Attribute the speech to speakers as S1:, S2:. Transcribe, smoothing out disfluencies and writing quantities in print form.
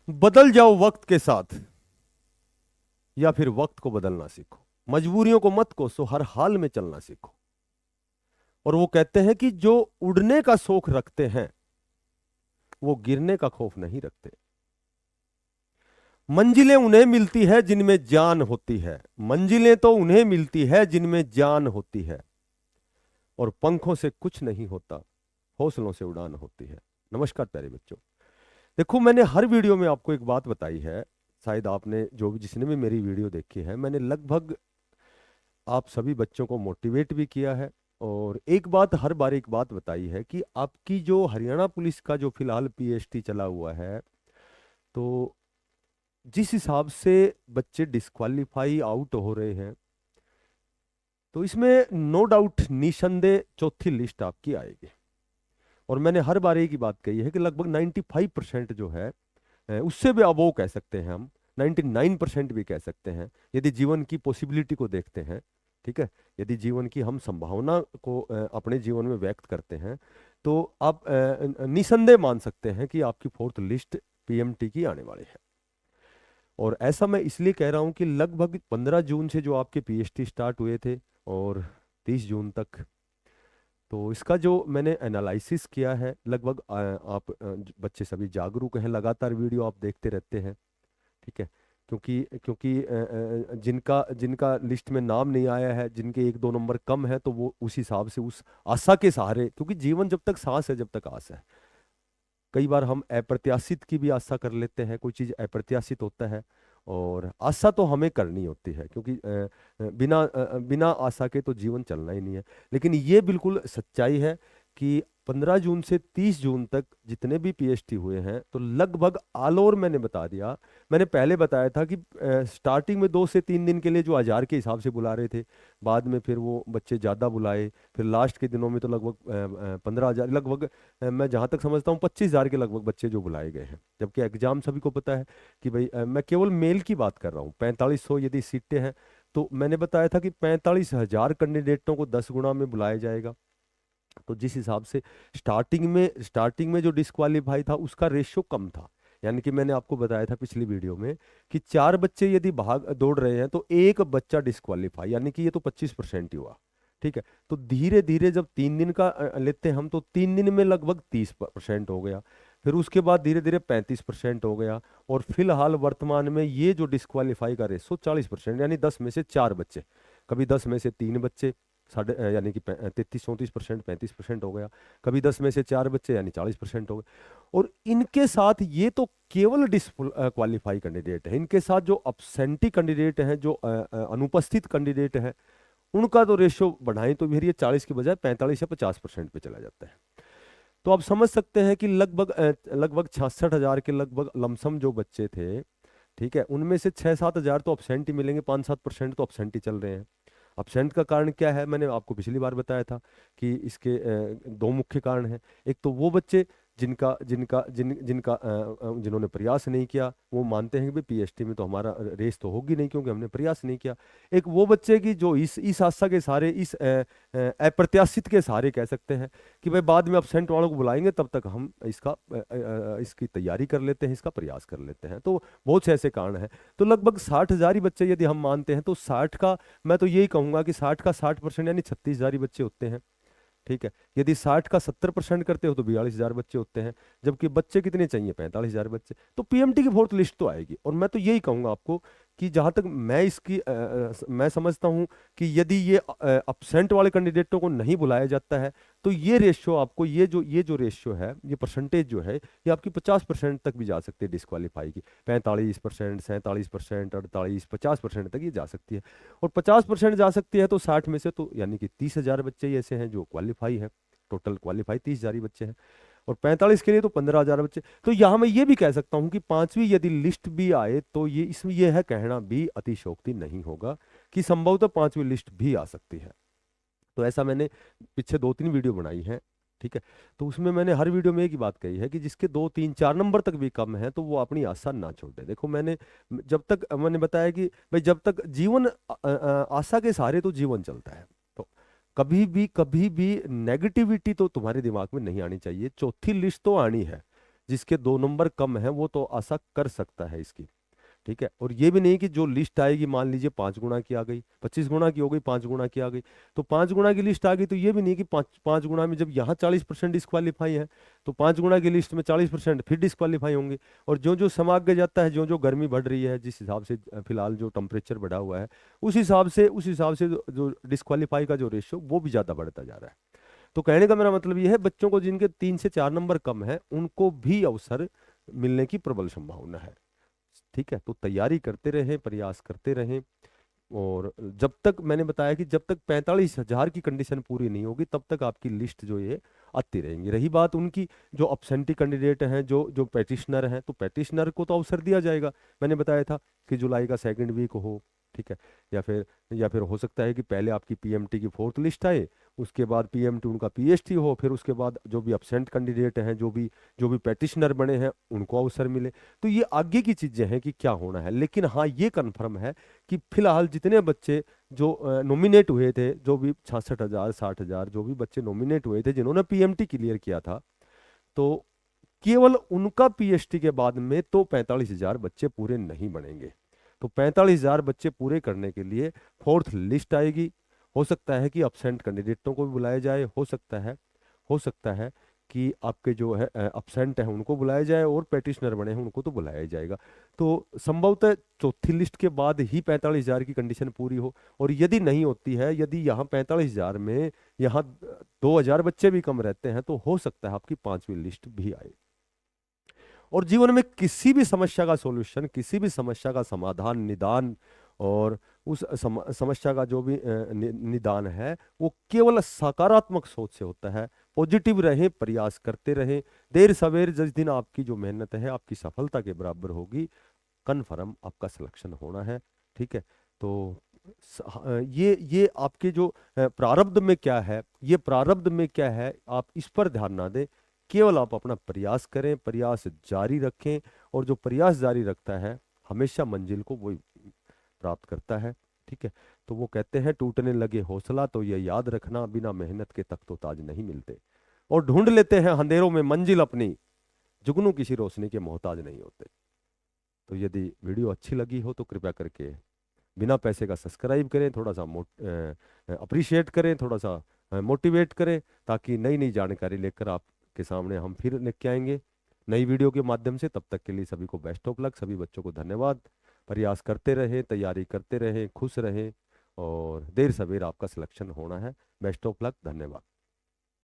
S1: बदल जाओ वक्त के साथ, या फिर वक्त को बदलना सीखो। मजबूरियों को मत कोसो, हर हाल में चलना सीखो। और वो कहते हैं कि जो उड़ने का शौक रखते हैं वो गिरने का खौफ नहीं रखते। मंजिलें उन्हें मिलती है जिनमें जान होती है, मंजिलें तो उन्हें मिलती है जिनमें जान होती है। और पंखों से कुछ नहीं होता, हौसलों से उड़ान होती है। नमस्कार प्यारे बच्चों। देखो, मैंने हर वीडियो में आपको एक बात बताई है। शायद आपने जो भी जिसने भी मेरी वीडियो देखी है, मैंने लगभग आप सभी बच्चों को मोटिवेट भी किया है। और एक बात, हर बार एक बात बताई है कि आपकी जो हरियाणा पुलिस का जो फिलहाल पीएसटी चला हुआ है, तो जिस हिसाब से बच्चे डिस्क्वालीफाई आउट हो रहे हैं, तो इसमें नो डाउट निसंदेह चौथी लिस्ट आपकी आएगी। और मैंने हर बार एक ही बात कही है कि लगभग 95% जो है, उससे भी अबोव कह सकते हैं हम, 99% भी कह सकते हैं, यदि जीवन की पॉसिबिलिटी को देखते हैं। ठीक है, यदि जीवन की हम संभावना को अपने जीवन में व्यक्त करते हैं, तो आप निसंदेह मान सकते हैं कि आपकी फोर्थ लिस्ट पीएमटी की आने वाली है। और ऐसा मैं इसलिए कह रहा हूं कि लगभग 15 जून से जो आपके पीएचडी स्टार्ट हुए थे और 30 जून तक, तो इसका जो मैंने एनालिसिस किया है, लगभग आप बच्चे सभी जागरूक हैं, लगातार वीडियो आप देखते रहते हैं। ठीक है, क्योंकि क्योंकि जिनका जिनका लिस्ट में नाम नहीं आया है, जिनके एक दो नंबर कम है, तो वो उस हिसाब से उस आशा के सहारे, क्योंकि जीवन जब तक सांस है जब तक आस है। कई बार हम अप्रत्याशित की भी आशा कर लेते हैं, कोई चीज़ अप्रत्याशित होता है, और आशा तो हमें करनी होती है, क्योंकि बिना आशा के तो जीवन चलना ही नहीं है। लेकिन ये बिल्कुल सच्चाई है कि 15 जून से 30 जून तक जितने भी पीएचडी हुए हैं, तो लगभग ऑल ओवर मैंने बता दिया। मैंने पहले बताया था कि स्टार्टिंग में 2 से 3 दिन के लिए जो 1000 के हिसाब से बुला रहे थे, बाद में फिर वो बच्चे ज़्यादा बुलाए, फिर लास्ट के दिनों में तो लगभग 15,000, लगभग मैं जहाँ तक समझता हूँ 25,000 के लगभग बच्चे जो बुलाए गए हैं। जबकि एग्जाम सभी को पता है कि भाई, मैं केवल मेल की बात कर रहा हूँ, 4500 यदि सीटें हैं, तो मैंने बताया था कि 45,000 कैंडिडेटों को 10 गुना में बुलाया जाएगा। तो जिस हिसाब से स्टार्टिंग में जो डिस्क्वालीफाई था उसका रेशियो कम था। यानी कि मैंने आपको बताया था पिछली वीडियो में कि 4 बच्चे यदि भाग दौड़ रहे हैं तो एक बच्चा डिस्क्वालीफाई, यानी कि ये तो 25% ही हुआ। ठीक है, तो धीरे धीरे जब 3 दिन का लेते हैं हम, तो 3 दिन में लगभग 30% हो गया। फिर उसके बाद धीरे धीरे 35% हो गया। और फिलहाल वर्तमान में ये जो डिस्क्वालीफाई का रेशो 40%, यानी 10 में से 4 बच्चे, कभी 10 में से 3 बच्चे, साढ़े यानी कि 33-34%, 35% हो गया। कभी 10 में से 4 बच्चे, यानी 40% हो गए। और इनके साथ ये तो केवल डिस्क्वालीफाई कैंडिडेट है, इनके साथ जो अपसेंटी कैंडिडेट हैं, जो अनुपस्थित कैंडिडेट हैं, उनका तो रेशियो बढ़ाएं तो फिर ये 40 की बजाय 45 या 50% पे चला जाता है। तो आप समझ सकते हैं कि लगभग 66,000 के लगभग लमसम जो बच्चे थे, ठीक है, उनमें से 6-7 हजार तो अपसेंट ही मिलेंगे, 5-7% तो अपसेंट ही चल रहे हैं। अपसेंट का कारण क्या है, मैंने आपको पिछली बार बताया था कि इसके दो मुख्य कारण हैं। एक तो वो बच्चे जिनका जिनका जिन जिनका जिन्होंने प्रयास नहीं किया, वो मानते हैं कि भाई पीएचडी में तो हमारा रेस तो होगी नहीं क्योंकि हमने प्रयास नहीं किया। एक वो बच्चे की जो इस आशा के सहारे, इस अप्रत्याशित के सहारे कह सकते हैं कि भाई बाद में अपसेंट वालों को बुलाएंगे, तब तक हम इसकी तैयारी कर लेते हैं, इसका प्रयास कर लेते हैं। तो बहुत से ऐसे कारण हैं। तो लगभग 60,000 ही बच्चे यदि हम मानते हैं, तो 60 का, मैं तो यही कहूंगा कि 60 का 60% यानी 36,000 ही बच्चे होते हैं। ठीक है, यदि 60 का 70% करते हो तो 42,000 बच्चे होते हैं। जबकि बच्चे कितने चाहिए, 45,000 बच्चे। तो पीएमटी की फोर्थ लिस्ट तो आएगी। और मैं तो यही कहूंगा आपको कि जहां तक मैं मैं समझता हूं कि यदि ये अपसेंट वाले कैंडिडेटों को नहीं बुलाया जाता है, तो ये रेशियो आपको, ये जो रेशियो है, ये परसेंटेज जो है, ये आपकी 50% तक भी जा सकती है डिस्क्वालीफाई की। 45%, 47%, 48, 50% तक ये जा सकती है। और 50% जा सकती है तो 60 में से तो यानी कि 30,000 बच्चे ही ऐसे हैं जो क्वालिफाई है। टोटल क्वालिफाई 30,000 ही बच्चे हैं। और 45 के लिए तो 15,000 बच्चे। तो यहाँ मैं ये भी कह सकता हूँ कि 5वीं यदि लिस्ट भी आए, तो ये इसमें यह है कहना भी अतिशयोक्ति नहीं होगा कि संभवतः 5वीं लिस्ट भी आ सकती है। तो ऐसा मैंने पीछे 2-3 वीडियो बनाई है। ठीक है, तो उसमें मैंने हर वीडियो में एक ही बात कही है कि जिसके 2-3-4 नंबर तक भी कम है, तो वो अपनी आशा ना छोड़ दे। देखो, जब तक मैंने बताया कि भाई जब तक जीवन आशा के सहारे तो जीवन चलता है। तो कभी भी नेगेटिविटी तो तुम्हारे दिमाग में नहीं आनी चाहिए। चौथी लिस्ट तो आनी है, जिसके 2 नंबर कम है वो तो आशा कर सकता है इसकी। ठीक है, और ये भी नहीं कि जो लिस्ट आएगी मान लीजिए 5 गुना की आ गई, 25 गुना की हो गई, 5 गुना की आ गई, तो 5 गुना की लिस्ट आ गई, तो ये भी नहीं कि पाँच गुना में जब यहाँ 40% डिस्क्वालीफाई है तो 5 गुना की लिस्ट में 40% फिर डिस्क्वालीफाई होंगे। और जो जो समय आगे जाता है, जो जो गर्मी बढ़ रही है, जिस हिसाब से फिलहाल जो टेम्परेचर बढ़ा हुआ है, उस हिसाब से जो डिस्क्वालीफाई का जो रेशियो वो भी ज़्यादा बढ़ता जा रहा है। तो कहने का मेरा मतलब ये है, बच्चों को जिनके 3 से 4 नंबर कम है उनको भी अवसर मिलने की प्रबल संभावना है। ठीक है, तो तैयारी करते रहें, प्रयास करते रहें। और जब तक मैंने बताया कि जब तक 45,000 की कंडीशन पूरी नहीं होगी तब तक आपकी लिस्ट जो ये आती रहेंगी। रही बात उनकी, जो अपसेंटी कैंडिडेट हैं, जो जो पेटिशनर हैं, तो पेटिशनर को तो अवसर दिया जाएगा। मैंने बताया था कि जुलाई का 2nd वीक हो, ठीक है, या फिर हो सकता है कि पहले आपकी पीएमटी की 4th लिस्ट आए, उसके बाद पीएमटी उनका पीएचटी हो, फिर उसके बाद जो भी अपसेंट कैंडिडेट हैं, जो भी पेटिशनर बने हैं, उनको अवसर मिले। तो ये आगे की चीजें हैं कि क्या होना है, लेकिन हाँ ये कन्फर्म है कि फिलहाल जितने बच्चे जो नॉमिनेट हुए थे, जो भी 66,000 60,000 जो भी बच्चे नॉमिनेट हुए थे जिन्होंने पीएमटी क्लियर किया था, तो केवल उनका पीएचटी के बाद में तो 45,000 बच्चे पूरे नहीं बनेंगे। तो 45,000 बच्चे पूरे करने के लिए 4th लिस्ट आएगी। हो सकता है कि अपसेंट कैंडिडेटों को भी बुलाया जाए, हो सकता है कि आपके जो है अपसेंट है उनको बुलाया जाए, और पेटिशनर बने हैं उनको तो बुलाया जाएगा। तो संभवतः 4थी लिस्ट के बाद ही 45,000 की कंडीशन पूरी हो। और यदि नहीं होती है, यदि यहाँ 45,000 में यहाँ 2,000 बच्चे भी कम रहते हैं, तो हो सकता है आपकी 5वीं लिस्ट भी आए। और जीवन में किसी भी समस्या का सॉल्यूशन, किसी भी समस्या का समाधान, निदान, और उस समस्या का जो भी निदान है वो केवल सकारात्मक सोच से होता है। पॉजिटिव रहें, प्रयास करते रहें। देर सवेर जिस दिन आपकी जो मेहनत है आपकी सफलता के बराबर होगी, कन्फर्म आपका सिलेक्शन होना है। ठीक है, तो ये आपके जो प्रारब्ध में क्या है, ये प्रारब्ध में क्या है, आप इस पर ध्यान ना दें। केवल आप अपना प्रयास करें, प्रयास जारी रखें, और जो प्रयास जारी रखता है हमेशा मंजिल को वही प्राप्त करता है। ठीक है, तो वो कहते हैं टूटने लगे हौसला तो ये याद रखना, बिना मेहनत के तख्तो ताज नहीं मिलते। और ढूंढ लेते हैं अंधेरों में मंजिल अपनी, जुगनू किसी रोशनी के मोहताज नहीं होते। तो यदि वीडियो अच्छी लगी हो तो कृपया करके बिना पैसे का सब्सक्राइब करें, थोड़ा सा अप्रिशिएट करें, थोड़ा सा मोटिवेट करें, ताकि नई नई जानकारी लेकर आपके सामने हम फिर लेके आएंगे नई वीडियो के माध्यम से। तब तक के लिए सभी को बेस्ट ऑफ लक, सभी बच्चों को धन्यवाद। प्रयास करते रहें, तैयारी करते रहें, खुश रहें, और देर सवेर आपका सिलेक्शन होना है। बेस्ट ऑफ लक, धन्यवाद।